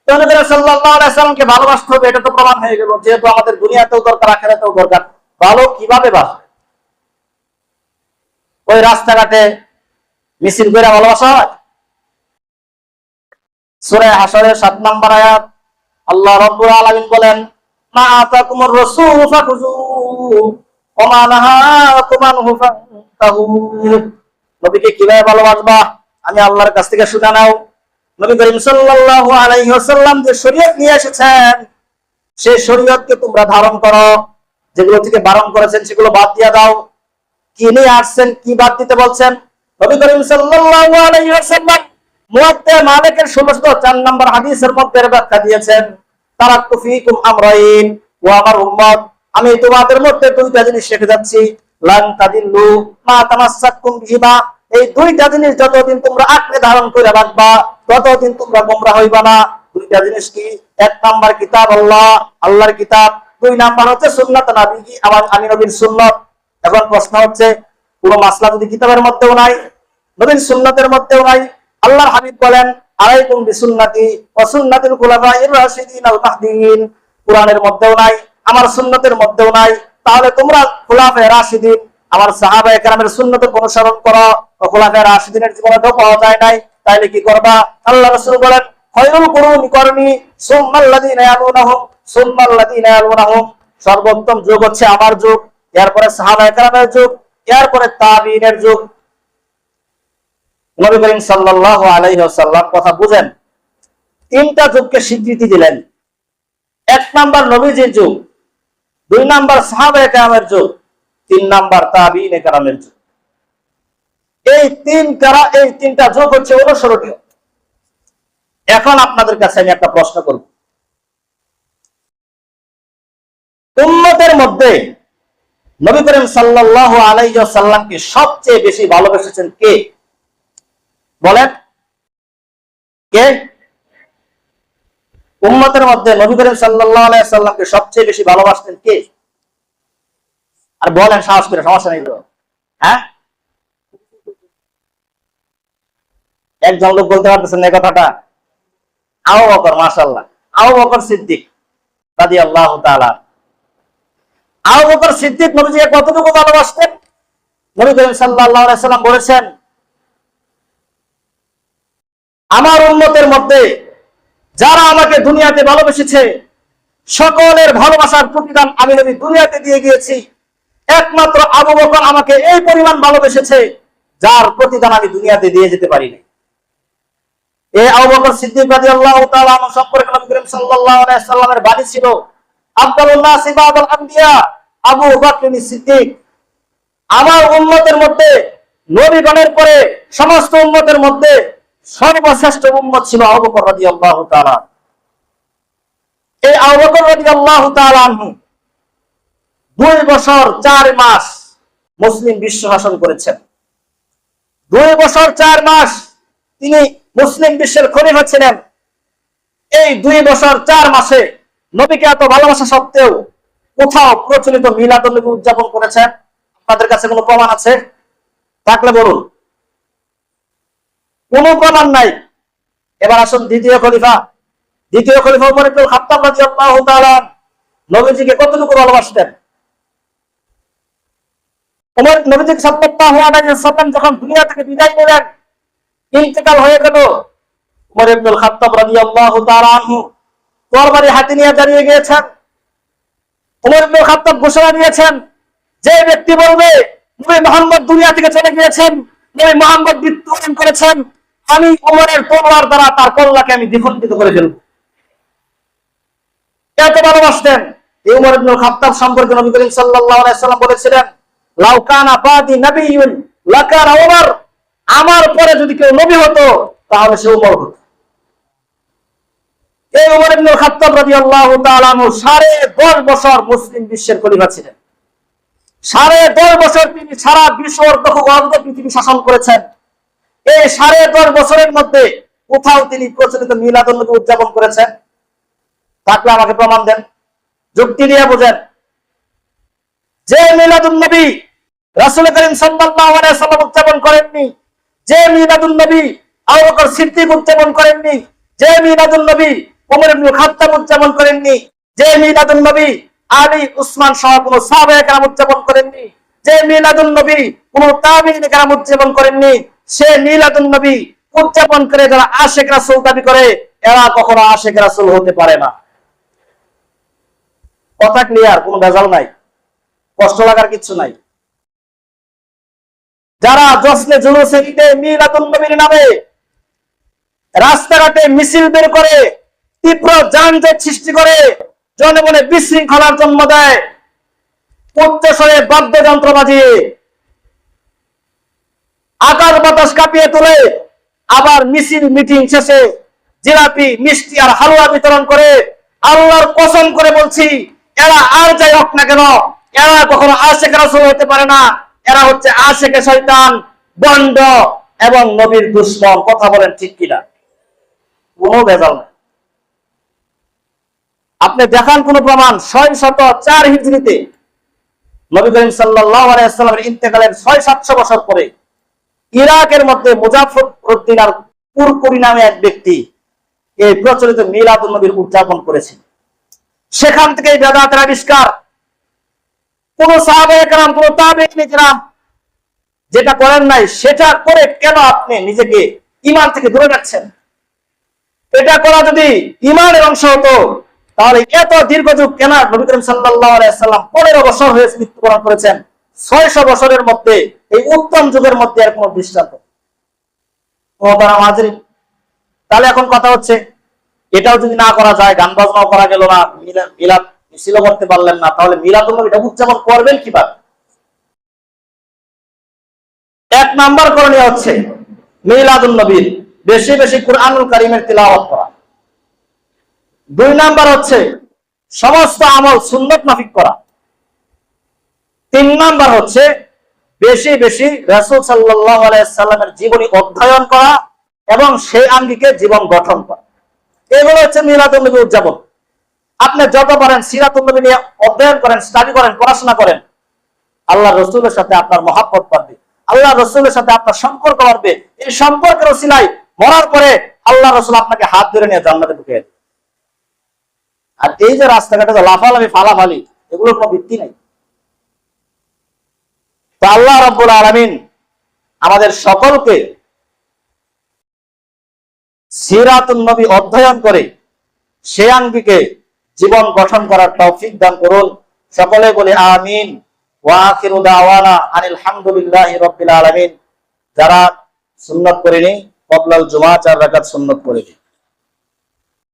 নবী করিম সাল্লাল্লাহু আলাইহি ওয়াসাল্লামকে ভালোবাসতে হবে, এটা তো প্রমাণ হয়ে গেল। যেহেতু আমাদের দুনিয়াতেও দরকার, আখিরাতেও দরকার, ভালো কিভাবে বাসবে? ওই রাস্তাঘাটে মিছিল করে ভালোবাসা হয়? সূরা হাশরের 7 নম্বর আয়াত আল্লাহ রাব্বুল আলামিন বলেন, মা আতাকুমুর রাসূলু ফাখুযুহু ওয়া মা নাহাকুম আনহু ফান্তাহু। নবীকে কিভাবে ভালোবাসবা? আমি আল্লাহর কাছ থেকে শুনে নাও। নবী করিম সাল্লাল্লাহু আলাইহি ওয়াসাল্লাম যে শরীয়ত নিয়ে এসেছেন সেই শরীয়তকে তোমরা ধারণ করো, যেগুলো থেকে বারণ করেছেন সেগুলো বাদ দিয়ে দাও। কি নিয়ে আসছেন, কি বাদ দিতে বলছেন? নবী করিম সাল্লাল্লাহু আলাইহি ওয়াসাল্লাম মুওয়াত্তা মালিকের 1604 নম্বর হাদিসের মধ্যে ব্যাখ্যা দিয়েছেন, তারাকতু ফীকুম আমরাইন, ও আমার উম্মত, আমি তোমাদের মধ্যে দুইটা জিনিস রেখে যাচ্ছি, লান তাদিল্লু মা তামাসসাকতুম বিহিমা। এই দুইটা জিনিস যতদিন তোমরা আঁকড়ে ধারণ করে রাখবা ততদিন তোমরা গোমরা হইবা না। দুইটা জিনিস কি? এক নাম্বার কিতাব আল্লাহ, আল্লাহর কিতাব। দুই নাম্বার হচ্ছে সুন্নাত নবী, আমার আমি নবীর সুন্নাত। এখন প্রশ্ন হচ্ছে, পুরো মাসলা যদি কিতাবের মধ্যেও নাই, নবীর সুন্নাতের মধ্যেও নাই, আল্লাহর হাবিব বলেন, আলাইকুম বিসুন্নতি ওয়া সুন্নাতিল খুলাফায়ে রাশিদিন আল মাহদিয়িন, কুরআনের মধ্যেও নাই, আমার সুন্নতের মধ্যেও নাই, তাহলে তোমরা খুলাফায়ে রাশিদিন আমার সাহাবায়ে কেরামের সুন্নতের অনুসরণ করো। খুলাফায়ে রাশিদিনের জীবনেও পাওয়া যায় নাই, তাইলে কি করবা? আল্লাহ রাসূল বলেন, খায়রুল কুরুনি করনি সুম্মাল্লাযিনা ইয়ালুনাহুম সুম্মাল্লাযিনা ইয়ালুনাহুম, সর্বোত্তম যুগ হচ্ছে আমার যুগ, এরপরে সাহাবায়ে কেরামের যুগ, এরপরে তাবিঈনের যুগ। নবী করিম সাল্লাল্লাহু আলাইহি ওয়াসাল্লাম কথা বুঝেন, তিনটা যুগকে স্বীকৃতি দিলেন। এক নাম্বার নবীজির যুগ, দুই নাম্বার সাহাবায়ে কেরামের যুগ, তিন নাম্বার তাবিঈনে কেরামের যুগ। এই তিনটা যুগ হচ্ছে অনুসরণীয়। এখন আপনাদের কাছে আমি একটা প্রশ্ন করব, উম্মতের মধ্যে নবী করিম সাল্লাল্লাহু আলাইহি ওয়াসাল্লামকে সবচেয়ে বেশি ভালোবেসেছেন কে? বলেন, কে? উম্মতের মধ্যে নবী করিম সাল্লাল্লাহু আলাইহি ওয়াসাল্লামকে সবচেয়ে বেশি ভালোবাসতেন কে? আর বলেন সাহস করে, সমস্যা নেই তো। হ্যাঁ, একজন লোক বলতে পারতেছেন এই কথাটা? আবু বকর, মাশাআল্লাহ, আবু বকর সিদ্দিক রাদিয়াল্লাহু তাআলা। আবু বকর সিদ্দিক নবীজিকে কতটুকু ভালোবাসতেন? নবী করিম সাল্লাল্লাহু আলাইহি ওয়াসাল্লাম বলেছেন, আমার উম্মতের মধ্যে যারা আমাকে দুনিয়াতে ভালোবেসেছে সকলের ভালোবাসার প্রতিদান আমি নবী দুনিয়াতে দিয়ে গিয়েছি, একমাত্র আবু বকর আমাকে এই পরিমাণ ভালোবেসেছে যার প্রতিদান আমি দুনিয়াতে দিয়ে যেতে পারি না। এই আবু বকর সিদ্দিক রাদিয়াল্লাহু তাআলা আনহু সম্পর্কে নবী করিম সাল্লাল্লাহু আলাইহি ওয়াসাল্লামের বাণী ছিল, আফদালুন নাসি বাদাল আম্বিয়া আবু বকর সিদ্দিক। আমার উম্মতের মধ্যে নবীগণের পরে সমস্ত উম্মতের মধ্যে সর্বশ্রেষ্ঠ উম্মত ছিল আবু বকর রাদিয়াল্লাহু তাআলা। এই আবু বকর রাদিয়াল্লাহু তাআলা আনহু 2 বছর 4 মাস মুসলিম বিশ্ব শাসন করেছেন। 2 বছর 4 মাস তিনি মুসলিম বিশ্বের খলিফা ছিলেন। এই 2 বছর 4 মাসে নবীকে এত ভালোবাসা সত্ত্বেও কোথাও প্রচলিত মিলাদুন নবী উদযাপন করেছেন? আপনাদের কাছে কোনো প্রমাণ আছে? থাকলে বলুন। কোনো প্রমাণ নাই। এবার আসুন দ্বিতীয় খলিফা ওমর ইবনুল খাত্তাব রাদিয়াল্লাহু তাআলা নবীজিকে কতটুকু ভালোবাসতেন? ওমর নবীজি সাল্লাল্লাহু আলাইহি ওয়াসাল্লাম যখন দুনিয়া থেকে বিদায় নিলেন, ইন্তেকাল হয়ে গেল, ওমর ইবনুল খাত্তাব রাদিয়াল্লাহু তাআলা আনহু তরবারি হাতে নিয়ে দাঁড়িয়ে গিয়েছেন। ওমর ইবনুল খাত্তাব ঘোষণা দিয়েছেন, যে ব্যক্তি বলবে নবী মুহাম্মদ দুনিয়া থেকে চলে গিয়েছেন, নবী মুহাম্মদ মৃত্যুবরণ করেছেন, আমি ওমরের তলোয়ার দ্বারা তার কল্লাকে আমি দ্বিখণ্ডিত করে ফেলব। এত ভালোবাসতেন। এই ওমর ইবনুল খাত্তাব সম্পর্কে নবী করিম সাল্লাল্লাহু আলাইহি ওয়াসাল্লাম বলেছিলেন, লাউ কানা বাদি নাবিয়্যুন লাকানা ওমর, আমার পরে যদি কেউ নবী হতো তাহলে সে ওমর হতো। এই ওমর ইবনুল খাত্তাব রাদিয়াল্লাহু তাআলা আনহু 10.5 বছর মুসলিম বিশ্বের খলিফা ছিলেন। 10.5 বছর তিনি সারা বিশ্ব অর্ধ পৃথিবী শাসন করেছেন। এই 10.5 বছরের মধ্যে কোথাও তিনি প্রচলিত মিলাদুন নবী উদযাপন করেছেন? থাকলে আমাকে প্রমাণ দেন, যুক্তি দিয়ে বোঝেন। যে মিলাদুন নবী রাসূল করিম সাল্লাল্লাহু আলাইহি ওয়াসাল্লাম উদযাপন করেননি, যে মিলাদুন নবী আবু বকর সিদ্দিক উদযাপন করেননি, যে মিলাদুন নবী ওমর ইবনুল খাত্তাব উদযাপন করেননি, যে মিলাদুন নবী আলী উসমান সহ কোন সাহাবায়ে কেরাম উদযাপন করেননি, যে মিলাদুন নবী কোন তাবিঈন কেরাম উদযাপন করেননি, সে মিলাদুন নবী উদযাপন করে যারা আশিক রাসূল দাবি করে, এরা কখনো আশিক রাসূল হতে পারে না। কথা ক্লিয়ার? কোনো ভেজাল নাই, কষ্ট লাগার কিছু নাই। যারা জশ্নে জুলুসে ঈদে মিলাদুন নবীর নামে রাস্তাঘাটে মিছিল বের করে, তীব্র যানজট সৃষ্টি করে, জনমনে বিশৃঙ্খলার জন্ম দেয়, উচ্চস্বরে বাদ্যযন্ত্র বাজিয়ে আকাশ বাতাস কাঁপিয়ে তোলে, আবার মিছিল মিটিং শেষে জিলাপি মিষ্টি আর হালুয়া বিতরণ করে, আল্লাহর কসম করে বলছি, এরা আর যাই হোক না কেন, এরা কখনো আশিক রাসূল হতে পারে না। এরা হচ্ছে আশিকে শয়তান, বন্ড এবং নবীর দুশমন। কথা বলেন ঠিক কিনা? কোনো ভেজাল নেই। আপনি দেখান কোন প্রমাণ? 604 হিজরিতে নবী করিম সাল্লাল্লাহু আলাইহি ওয়াসাল্লামের ইন্তেকালের 600-700 বছর পরে ইরাকের মধ্যে মুজাফফরউদ্দিন আল কুরকুরি নামে এক ব্যক্তি এই প্রচলিত মিলাদুন নবীর উদযাপন করেছেন। সেখান থেকে বেদাতের আবিষ্কার। কোন সাহাবায়ে কেরাম, কোন তাবিঈন কেরাম যেটা করেন নাই, সেটা করে কেন আপনি নিজেকে ঈমান থেকে দূরে রাখছেন? এটা করা যদি ঈমানের অংশ হতো তাহলে এত দীর্ঘ যুগ কেন? নবী করিম সাল্লাল্লাহু আলাইহি ওয়াসাল্লাম 15 বছর হয়েছে মৃত্যুবরণ করেছেন। 600 বছরের মধ্যে এই উত্তম যুগের মধ্যে আর কোনো দৃষ্টান্ত। তাহলে এখন কথা হচ্ছে, এটাও যদি না করা যায়, গান বাজনাও করা গেল না, মিলাদ মিছিলও করতে পারলেন না, তাহলে মিলাদুন নবী এটা উদযাপন করবেন কিভাবে? 1 নাম্বার করণীয় হচ্ছে মিলাদুন নবীর বেশি বেশি কুরআনুল কারীমের তিলাওয়াত করা। 2 নাম্বার হচ্ছে সমস্ত আমল সুন্নাত মাফিক করা। 3 নাম্বার হচ্ছে বেশি বেশি রাসূল সাল্লাল্লাহু আলাইহি ওয়াসাল্লামের জীবনী অধ্যয়ন করা এবং সেই আঙ্গিকে জীবন গঠন করা। এগুলো হচ্ছে মিলাদুন নবী উদযাপন। আপনি যত পারেন সিরাতুন নবী নিয়ে অধ্যয়ন করেন, স্টাডি করেন, পড়াশোনা করেন, আল্লাহ রাসূলের সাথে আপনার মহব্বত বাড়বে, আল্লাহ রাসূলের সাথে আপনার সম্পর্ক বাড়বে। এই সম্পর্কের ওসিলায় মরার পরে আল্লাহ রাসূল আপনাকে হাত ধরে নিয়ে জান্নাতে ঢুকিয়ে দেবেন। আর এই যে রাস্তাঘাটে লাফালাফি ফালাফালি, এগুলোর কোনো ভিত্তি নাই। তো আল্লাহ রাব্বুল আলামিন আমাদের সকলকে সিরাতুন নবী অধ্যয়ন করে সেই আঙ্গিকে জীবন গঠন করার তৌফিক দান করুন। সকলে বলে আমিন। ওয়া আখিরু দাওয়ানা আনিল হামদুলিল্লাহি রাব্বিল আলামিন। যারা সুন্নাত করেনি, ক্বাবলাল জুমআহ 4 রাকাত সুন্নাত করে নিন।